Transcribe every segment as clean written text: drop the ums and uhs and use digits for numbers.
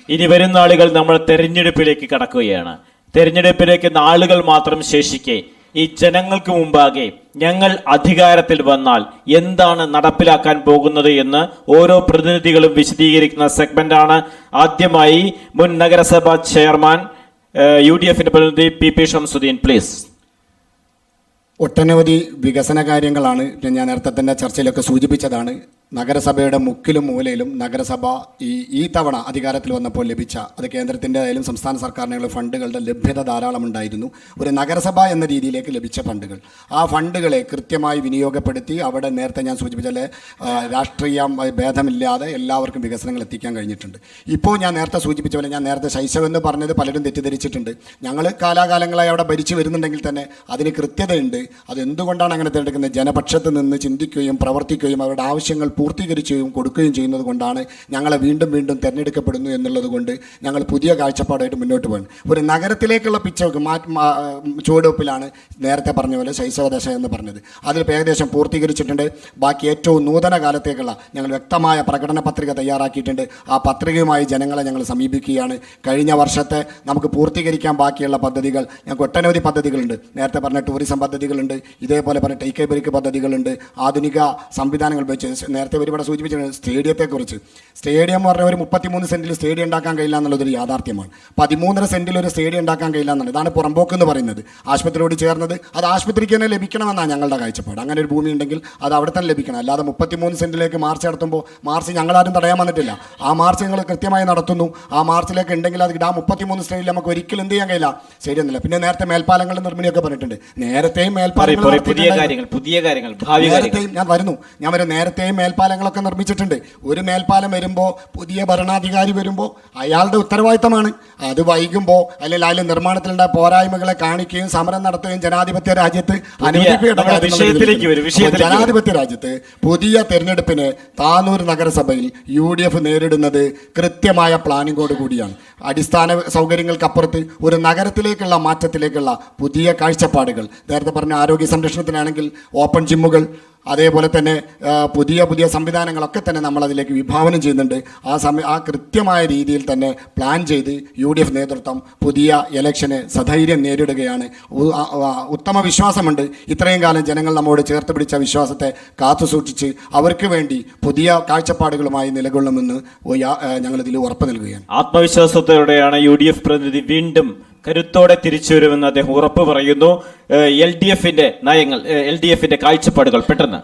ഇനി വരുന്ന നാളുകൾ നമ്മൾ തെരഞ്ഞെടുപ്പിലേക്ക് കടക്കുകയാണ്. തെരഞ്ഞെടുപ്പിലേക്ക് നാളുകൾ മാത്രം ശേഷിക്കെ ഈ ജനങ്ങൾക്ക് മുമ്പാകെ ഞങ്ങൾ അധികാരത്തിൽ വന്നാൽ എന്താണ് നടപ്പിലാക്കാൻ പോകുന്നത് എന്ന് ഓരോ പ്രതിനിധികളും വിശദീകരിക്കുന്ന സെഗ്മെന്റാണ്. ആദ്യമായി മുൻ നഗരസഭാ ചെയർമാൻ UDFന്റെ പ്രതിനിധി PP ഷംസുദ്ദീൻ, പ്ലീസ്. ഒട്ടനവധി വികസന കാര്യങ്ങളാണ് ഞാൻ നേരത്തെ തന്നെ ചർച്ചയിലൊക്കെ സൂചിപ്പിച്ചതാണ്. നഗരസഭയുടെ മുക്കിലും മൂലയിലും നഗരസഭ ഈ തവണ അധികാരത്തിൽ വന്നപ്പോൾ ലഭിച്ച, അത് കേന്ദ്രത്തിൻ്റെ ആയാലും സംസ്ഥാന സർക്കാരിനുള്ള ഫണ്ടുകളുടെ ലഭ്യത ധാരാളം ഉണ്ടായിരുന്നു. ഒരു നഗരസഭ എന്ന രീതിയിലേക്ക് ലഭിച്ച ഫണ്ടുകൾ, ആ ഫണ്ടുകളെ കൃത്യമായി വിനിയോഗപ്പെടുത്തി അവിടെ നേരത്തെ ഞാൻ സൂചിപ്പിച്ചാൽ രാഷ്ട്രീയ ഭേദമില്ലാതെ എല്ലാവർക്കും വികസനങ്ങൾ എത്തിക്കാൻ കഴിഞ്ഞിട്ടുണ്ട്. ഇപ്പോൾ ഞാൻ നേരത്തെ സൂചിപ്പിച്ച പോലെ, ഞാൻ നേരത്തെ ശൈശവെന്ന് പറഞ്ഞത് പലരും തെറ്റിദ്ധരിച്ചിട്ടുണ്ട്. ഞങ്ങൾ കാലാകാലങ്ങളായി അവിടെ ഭരിച്ചു വരുന്നുണ്ടെങ്കിൽ തന്നെ അതിന് കൃത്യതയുണ്ട്. അതെന്തുകൊണ്ടാണ് അങ്ങനെ തിരഞ്ഞെടുക്കുന്നത്? ജനപക്ഷത്ത് നിന്ന് ചിന്തിക്കുകയും പ്രവർത്തിക്കുകയും അവരുടെ ആവശ്യങ്ങൾ പൂർത്തീകരിക്കുകയും കൊടുക്കുകയും ചെയ്യുന്നത് കൊണ്ടാണ് ഞങ്ങളെ വീണ്ടും വീണ്ടും തിരഞ്ഞെടുക്കപ്പെടുന്നു എന്നുള്ളത് കൊണ്ട് ഞങ്ങൾ പുതിയ കാഴ്ചപ്പാടായിട്ട് മുന്നോട്ട് പോകുന്നത്. ഒരു നഗരത്തിലേക്കുള്ള ചുവടുവെപ്പിലാണ് നേരത്തെ പറഞ്ഞ പോലെ ശൈശവദശ എന്ന് പറഞ്ഞത്. അതിൽ ഏകദേശം പൂർത്തീകരിച്ചിട്ടുണ്ട്. ബാക്കി ഏറ്റവും നൂതന കാലത്തേക്കുള്ള ഞങ്ങൾ വ്യക്തമായ പ്രകടന പത്രിക തയ്യാറാക്കിയിട്ടുണ്ട്. ആ പത്രികയുമായി ജനങ്ങളെ ഞങ്ങൾ സമീപിക്കുകയാണ്. കഴിഞ്ഞ വർഷത്തെ നമുക്ക് പൂർത്തീകരിക്കാൻ ബാക്കിയുള്ള പദ്ധതികൾ, ഞങ്ങൾക്ക് ഒട്ടനവധി പദ്ധതികളുണ്ട്. നേരത്തെ പറഞ്ഞ ടൂറിസം പദ്ധതികളുണ്ട്, ഇതേപോലെ പറഞ്ഞ ടേക്ക് എ ബ്രേക്ക് പദ്ധതികളുണ്ട്, ആധുനിക സംവിധാനങ്ങൾ വെച്ച് നേരത്തെ ഇവിടെ സൂചിപ്പിച്ചിട്ടുണ്ട്. സ്റ്റേഡിയത്തെക്കുറിച്ച്, സ്റ്റേഡിയം എന്ന് പറഞ്ഞാൽ ഒരു 33 സെൻറ്റിൽ സ്റ്റേഡിയം ഉണ്ടാക്കാൻ കഴിയില്ല എന്നുള്ളതൊരു യാഥാർത്ഥ്യമാണ്. 13.5 സെൻറ്റിൽ ഒരു സ്റ്റേഡിയം ഉണ്ടാക്കാൻ കഴിയില്ല എന്നുള്ളത്, ഇതാണ് പുറമ്പോക്ക് എന്ന് പറയുന്നത്. ആശുപത്രിയോട് ചേർന്നത്, അത് ആശുപത്രിക്ക് തന്നെ ലഭിക്കണമെന്നാണ് ഞങ്ങളുടെ കാഴ്ചപ്പാട്. അങ്ങനെ ഒരു ഭൂമി ഉണ്ടെങ്കിൽ അത് അവിടെ തന്നെ ലഭിക്കണം. അല്ലാതെ 33 സെൻറ്റിലേക്ക് മാർച്ച് നടത്തുമ്പോൾ, മാർച്ച് ഞങ്ങളാരും തടയാൻ വന്നിട്ടില്ല, ആ മാർച്ച് ഞങ്ങൾ കൃത്യമായി നടത്തുന്നു. ആ മാർച്ചിലേക്ക് ഉണ്ടെങ്കിൽ അത് 33 സെൻറ്റിൽ നമുക്ക് ഒരിക്കലും എന്ത് ചെയ്യാൻ കഴിയില്ല, സ്റ്റേഡിയം എന്നില്ല. പിന്നെ നേരത്തെ മേൽപ്പാലങ്ങളുടെ നിർമ്മിതിയൊക്കെ പറഞ്ഞിട്ടുണ്ട്. നേരത്തെയും മേൽപ്പാലങ്ങൾ ഞാൻ വരും നേരത്തെയും മേൽപ്പാലങ്ങളൊക്കെ നിർമ്മിച്ചിട്ടുണ്ട്. ഒരു മേൽപ്പാലം വരുമ്പോൾ, പുതിയ ഭരണാധികാരി വരുമ്പോൾ അയാളുടെ ഉത്തരവാദിത്തമാണ്. അത് വൈകുമ്പോൾ അല്ലെങ്കിൽ അതിലെ നിർമ്മാണത്തിലുണ്ടായ പോരായ്മകളെ കാണിക്കുകയും സമരം നടത്തുകയും ജനാധിപത്യ രാജ്യത്ത് ജനാധിപത്യ രാജ്യത്ത് പുതിയ തെരഞ്ഞെടുപ്പിന് താനൂർ നഗരസഭയിൽ UDF നേരിടുന്നത് കൃത്യമായ പ്ലാനിങ്ങോട് കൂടിയാണ്. അടിസ്ഥാന സൗകര്യങ്ങൾക്കപ്പുറത്ത് ഒരു നഗരത്തിലേക്കുള്ള മാറ്റത്തിലേക്കുള്ള പുതിയ കാഴ്ചപ്പാടുകൾ, നേരത്തെ പറഞ്ഞ ആരോഗ്യ സംരക്ഷണത്തിനാണെങ്കിൽ ഓപ്പൺ ജിമ്മുകൾ, അതേപോലെ തന്നെ പുതിയ സംവിധാനങ്ങളൊക്കെ തന്നെ നമ്മളതിലേക്ക് വിഭാവനം ചെയ്യുന്നുണ്ട്. ആ കൃത്യമായ രീതിയിൽ തന്നെ പ്ലാൻ ചെയ്ത് UDF നേതൃത്വം പുതിയ ഇലക്ഷന് സധൈര്യം നേരിടുകയാണ്. ഉത്തമ വിശ്വാസമുണ്ട്. ഇത്രയും കാലം ജനങ്ങൾ നമ്മോട് ചേർത്ത് പിടിച്ച വിശ്വാസത്തെ കാത്തു സൂക്ഷിച്ച് അവർക്ക് വേണ്ടി പുതിയ കാഴ്ചപ്പാടുകളുമായി നിലകൊള്ളുമെന്ന് ഞങ്ങളിതിൽ ഉറപ്പ് നൽകുകയാണ്. ആത്മവിശ്വാസത്തോടെയാണ് UDF പ്രതിനിധി വീണ്ടും കരുത്തോടെ തിരിച്ചു വരുമെന്ന് അദ്ദേഹം ഉറപ്പ് പറയുന്നു. LDFന്റെ നയങ്ങൾ, LDFന്റെ കാഴ്ചപ്പാടുകൾ പെട്ടെന്ന്.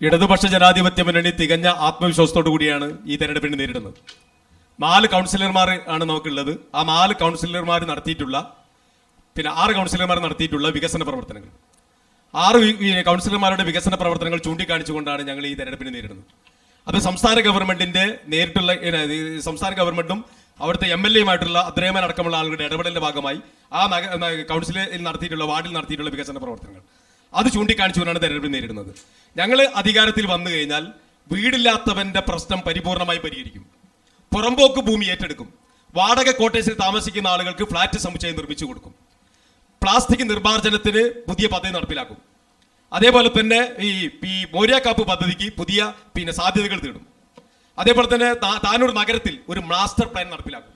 ഇടതുപക്ഷ ജനാധിപത്യ മുന്നണി തികഞ്ഞ ആത്മവിശ്വാസത്തോടു കൂടിയാണ് ഈ തെരഞ്ഞെടുപ്പിനെ നേരിടുന്നത്. 4 കൗൺസിലർമാർ ആണ് നമുക്കുള്ളത്. ആ 4 കൗൺസിലർമാർ നടത്തിയിട്ടുള്ള 6 കൗൺസിലർമാർ നടത്തിയിട്ടുള്ള വികസന പ്രവർത്തനങ്ങൾ, 6 കൗൺസിലർമാരുടെ വികസന പ്രവർത്തനങ്ങൾ ചൂണ്ടിക്കാണിച്ചുകൊണ്ടാണ് ഞങ്ങൾ ഈ തെരഞ്ഞെടുപ്പിനെ നേരിടുന്നത്. അത് സംസ്ഥാന ഗവൺമെന്റിന്റെ നേരിട്ടുള്ള, സംസ്ഥാന ഗവൺമെന്റും അവിടുത്തെ MLAയുമായിട്ടുള്ള അദ്രേമൻ അടക്കമുള്ള ആളുകളുടെ ഇടപെടലിന്റെ ഭാഗമായി ആ കൗൺസിലിൽ നടത്തിയിട്ടുള്ള, വാർഡിൽ നടത്തിയിട്ടുള്ള വികസന പ്രവർത്തനങ്ങൾ അത് ചൂണ്ടിക്കാണിച്ചുകൊണ്ടാണ് തെരഞ്ഞെടുപ്പ് നേരിടുന്നത്. ഞങ്ങൾ അധികാരത്തിൽ വന്നു കഴിഞ്ഞാൽ വീടില്ലാത്തവന്റെ പ്രശ്നം പരിപൂർണമായി പരിഹരിക്കും. പുറമ്പോക്ക് ഭൂമി ഏറ്റെടുക്കും. വാടക കോട്ടേഴ്സിൽ താമസിക്കുന്ന ആളുകൾക്ക് ഫ്ളാറ്റ് സമുച്ചയം നിർമ്മിച്ചു കൊടുക്കും. പ്ലാസ്റ്റിക് നിർമ്മാർജ്ജനത്തിന് പുതിയ പദ്ധതി നടപ്പിലാക്കും. അതേപോലെ തന്നെ ഈ മോര്യാക്കാപ്പ് പദ്ധതിക്ക് പുതിയ സാധ്യതകൾ തേടും. അതേപോലെ തന്നെ താനൂർ നഗരത്തിൽ ഒരു മാസ്റ്റർ പ്ലാൻ നടപ്പിലാക്കും.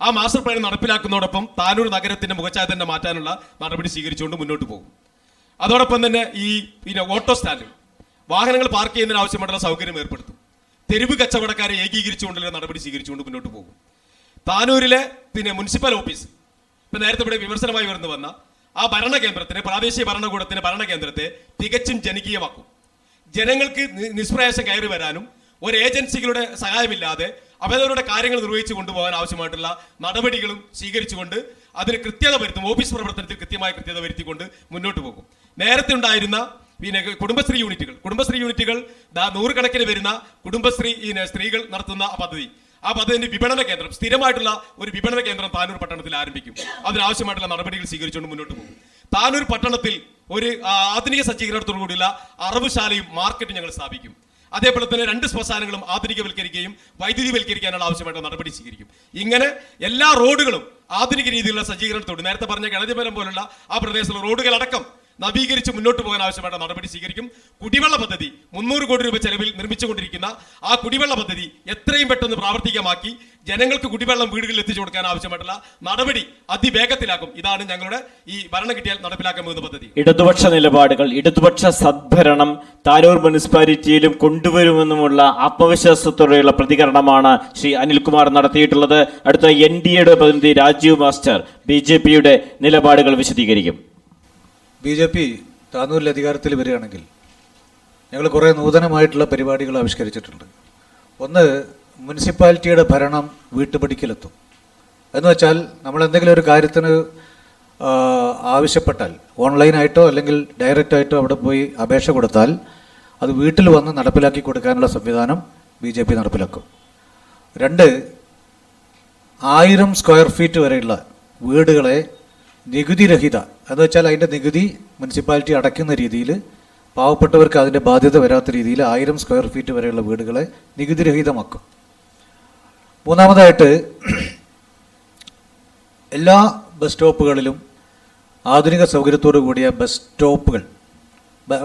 ആ മാസ്റ്റർ പ്ലാൻ നടപ്പിലാക്കുന്നതോടൊപ്പം താനൂർ നഗരത്തിന്റെ മുഖച്ഛായ തന്നെ മാറ്റാനുള്ള നടപടി സ്വീകരിച്ചുകൊണ്ട് മുന്നോട്ട് പോകും. അതോടൊപ്പം തന്നെ ഈ ഓട്ടോ സ്റ്റാൻഡ്, വാഹനങ്ങൾ പാർക്ക് ചെയ്യുന്നതിന് ആവശ്യമായിട്ടുള്ള സൗകര്യം ഏർപ്പെടുത്തും. തെരുവ് കച്ചവടക്കാരെ ഏകീകരിച്ചുകൊണ്ടുള്ള നടപടി സ്വീകരിച്ചുകൊണ്ട് മുന്നോട്ട് പോകും. താനൂരിലെ മുനിസിപ്പൽ ഓഫീസ്, ഇപ്പൊ നേരത്തെ ഇവിടെ വിമർശനമായി വരുന്നു വന്ന ആ ഭരണകേന്ദ്രത്തിന്, പ്രാദേശിക ഭരണകൂടത്തിന്റെ ഭരണകേന്ദ്രത്തെ തികച്ചും ജനകീയമാക്കും. ജനങ്ങൾക്ക് നിഷ്പ്രയാസം കയറി വരാനും ഒരു ഏജൻസികളുടെ സഹായമില്ലാതെ അവരവരുടെ കാര്യങ്ങൾ നിർവഹിച്ചു കൊണ്ടുപോകാൻ ആവശ്യമായിട്ടുള്ള നടപടികളും സ്വീകരിച്ചുകൊണ്ട് അതിന് കൃത്യത വരുത്തും. ഓഫീസ് പ്രവർത്തനത്തിൽ കൃത്യമായ കൃത്യത വരുത്തിക്കൊണ്ട് മുന്നോട്ട് പോകും. നേരത്തെ ഉണ്ടായിരുന്ന കുടുംബശ്രീ യൂണിറ്റുകൾ 100 കണക്കിന് വരുന്ന കുടുംബശ്രീ സ്ത്രീകൾ നടത്തുന്ന ആ പദ്ധതിന്റെ വിപണന കേന്ദ്രം, സ്ഥിരമായിട്ടുള്ള ഒരു വിപണന കേന്ദ്രം താനൂർ പട്ടണത്തിൽ ആരംഭിക്കും. അതിനാവശ്യമായിട്ടുള്ള നടപടികൾ സ്വീകരിച്ചുകൊണ്ട് മുന്നോട്ട് പോകും. താനൂർ പട്ടണത്തിൽ ഒരു ആധുനിക സജ്ജീകരണത്തോടു കൂടിയുള്ള അറവുശാലയും മാർക്കറ്റും ഞങ്ങൾ സ്ഥാപിക്കും. അതേപോലെ തന്നെ 2 ശ്മശാനങ്ങളും ആധുനികവൽക്കരിക്കുകയും വൈദ്യുതിവൽക്കരിക്കാനുള്ള ആവശ്യമായിട്ടുള്ള നടപടി സ്വീകരിക്കും. ഇങ്ങനെ എല്ലാ റോഡുകളും ആധുനിക രീതിയിലുള്ള സജ്ജീകരണത്തോട്, നേരത്തെ പറഞ്ഞ ഗണതിമലം പോലുള്ള ആ പ്രദേശത്തുള്ള റോഡുകളടക്കം നവീകരിച്ച് മുന്നോട്ട് പോകാൻ ആവശ്യമായ നടപടി സ്വീകരിക്കും. കുടിവെള്ള പദ്ധതി 300 കോടി രൂപ ചെലവിൽ നിർമ്മിച്ചുകൊണ്ടിരിക്കുന്ന ആ കുടിവെള്ള പദ്ധതി എത്രയും പെട്ടെന്ന് പ്രാവർത്തികമാക്കി ജനങ്ങൾക്ക് കുടിവെള്ളം വീടുകളിൽ എത്തിച്ചു കൊടുക്കാൻ ആവശ്യമായിട്ടുള്ള നടപടി അതിവേഗത്തിലാക്കും. ഇതാണ് ഞങ്ങളുടെ ഈ ഭരണം കിട്ടിയാൽ നടപ്പിലാക്കാൻ പോകുന്ന പദ്ധതി. ഇടതുപക്ഷ നിലപാടുകൾ, ഇടതുപക്ഷ സദ്ഭരണം താനൂർ മുനിസിപ്പാലിറ്റിയിലും കൊണ്ടുവരുമെന്നുമുള്ള ആത്മവിശ്വാസത്തോടെയുള്ള പ്രതികരണമാണ് ശ്രീ അനിൽകുമാർ നടത്തിയിട്ടുള്ളത്. അടുത്ത NDAയുടെ പ്രതിനിധി രാജീവ് മാസ്റ്റർ BJPയുടെ നിലപാടുകൾ വിശദീകരിക്കും. BJP താനൂരിൽ അധികാരത്തിൽ വരികയാണെങ്കിൽ ഞങ്ങൾ കുറേ നൂതനമായിട്ടുള്ള പരിപാടികൾ ആവിഷ്കരിച്ചിട്ടുണ്ട്. ഒന്ന്, മുനിസിപ്പാലിറ്റിയുടെ ഭരണം വീട്ടുപടിക്കലെത്തും. എന്ന് വെച്ചാൽ നമ്മൾ എന്തെങ്കിലും ഒരു കാര്യത്തിന് ആവശ്യപ്പെട്ടാൽ ഓൺലൈനായിട്ടോ അല്ലെങ്കിൽ ഡയറക്റ്റായിട്ടോ അവിടെ പോയി അപേക്ഷ കൊടുത്താൽ അത് വീട്ടിൽ വന്ന് നടപ്പിലാക്കി കൊടുക്കാനുള്ള സംവിധാനം BJP നടപ്പിലാക്കും. 2, 1000 സ്ക്വയർ ഫീറ്റ് വരെയുള്ള വീടുകളെ നികുതിരഹിത, എന്ന് വെച്ചാൽ അതിൻ്റെ നികുതി മുനിസിപ്പാലിറ്റി അടയ്ക്കുന്ന രീതിയിൽ പാവപ്പെട്ടവർക്ക് അതിൻ്റെ ബാധ്യത വരാത്ത രീതിയിൽ 1000 സ്ക്വയർ ഫീറ്റ് വരെയുള്ള വീടുകളെ നികുതിരഹിതമാക്കും. മൂന്നാമതായിട്ട് എല്ലാ ബസ് സ്റ്റോപ്പുകളിലും ആധുനിക സൗകര്യത്തോടു കൂടിയ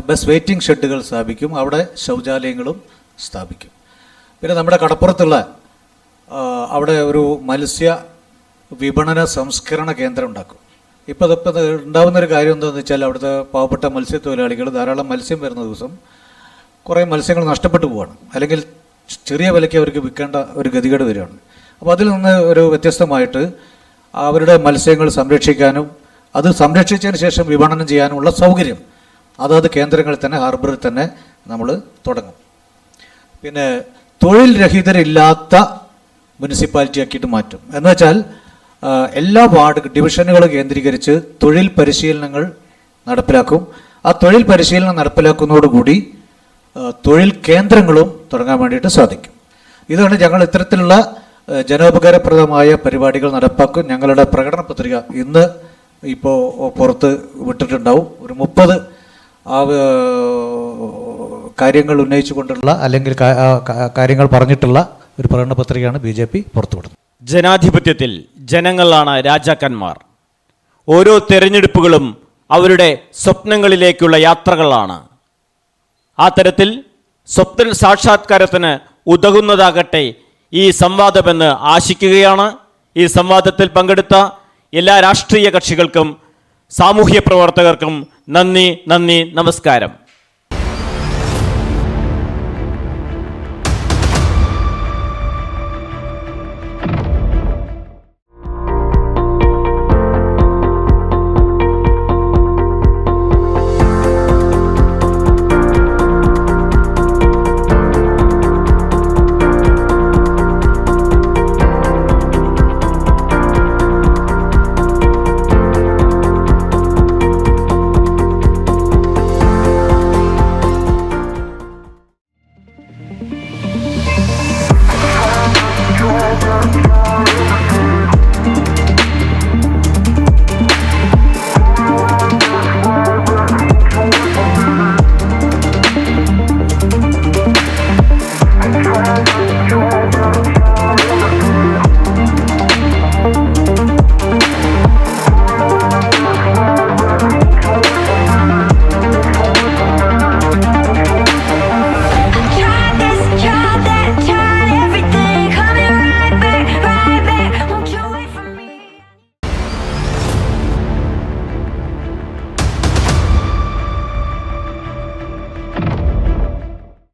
ബസ് വെയിറ്റിംഗ് ഷെഡുകൾ സ്ഥാപിക്കും. അവിടെ ശൗചാലയങ്ങളും സ്ഥാപിക്കും. പിന്നെ നമ്മുടെ കടപ്പുറത്തുള്ള അവിടെ ഒരു മത്സ്യ വിപണന സംസ്കരണ കേന്ദ്രം ഉണ്ടാക്കും. ഇപ്പോൾ ഉണ്ടാകുന്നൊരു കാര്യം എന്താണെന്ന് വെച്ചാൽ അവിടുത്തെ പാവപ്പെട്ട മത്സ്യത്തൊഴിലാളികൾ ധാരാളം മത്സ്യം വരുന്ന ദിവസം കുറേ മത്സ്യങ്ങൾ നഷ്ടപ്പെട്ടു പോവുകയാണ്, അല്ലെങ്കിൽ ചെറിയ വിലയ്ക്ക് അവർക്ക് വിൽക്കേണ്ട ഒരു ഗതികേട് വരികയാണ്. അപ്പോൾ അതിൽ നിന്ന് ഒരു വ്യത്യസ്തമായിട്ട് അവരുടെ മത്സ്യങ്ങൾ സംരക്ഷിക്കാനും അത് സംരക്ഷിച്ചതിന് ശേഷം വിപണനം ചെയ്യാനുമുള്ള സൗകര്യം അതാത് കേന്ദ്രങ്ങളിൽ തന്നെ, ഹാർബറിൽ തന്നെ നമ്മൾ തുടങ്ങും. പിന്നെ തൊഴിൽ രഹിതരില്ലാത്ത മുനിസിപ്പാലിറ്റി ആക്കിയിട്ട് മാറ്റും. എന്ന് വെച്ചാൽ എല്ലാ വാർഡ് ഡിവിഷനുകൾ കേന്ദ്രീകരിച്ച് തൊഴിൽ പരിശീലനങ്ങൾ നടപ്പിലാക്കും. ആ തൊഴിൽ പരിശീലനം നടപ്പിലാക്കുന്നതോടുകൂടി തൊഴിൽ കേന്ദ്രങ്ങളും തുടങ്ങാൻ വേണ്ടിയിട്ട് സാധിക്കും. ഇതാണ് ഞങ്ങൾ ഇത്തരത്തിലുള്ള ജനോപകാരപ്രദമായ പരിപാടികൾ നടപ്പാക്കും. ഞങ്ങളുടെ പ്രകടന പത്രിക ഇന്ന് ഇപ്പോൾ പുറത്ത് വിട്ടിട്ടുണ്ടാവും. ഒരു 30 കാര്യങ്ങൾ ഉന്നയിച്ചുകൊണ്ടുള്ള അല്ലെങ്കിൽ കാര്യങ്ങൾ പറഞ്ഞിട്ടുള്ള ഒരു പ്രകടന പത്രികയാണ് BJP പുറത്തുവിടുന്നത്. ജനാധിപത്യത്തിൽ ജനങ്ങളാണ് രാജാക്കന്മാർ. ഓരോ തെരഞ്ഞെടുപ്പുകളും അവരുടെ സ്വപ്നങ്ങളിലേക്കുള്ള യാത്രകളാണ്. ആ തരത്തിൽ സ്വപ്ന സാക്ഷാത്കാരത്തിന് ഉതകുന്നതാകട്ടെ ഈ സംവാദമെന്ന് ആശിക്കുകയാണ്. ഈ സംവാദത്തിൽ പങ്കെടുത്ത എല്ലാ രാഷ്ട്രീയ കക്ഷികൾക്കും സാമൂഹ്യ പ്രവർത്തകർക്കും നന്ദി, നമസ്കാരം.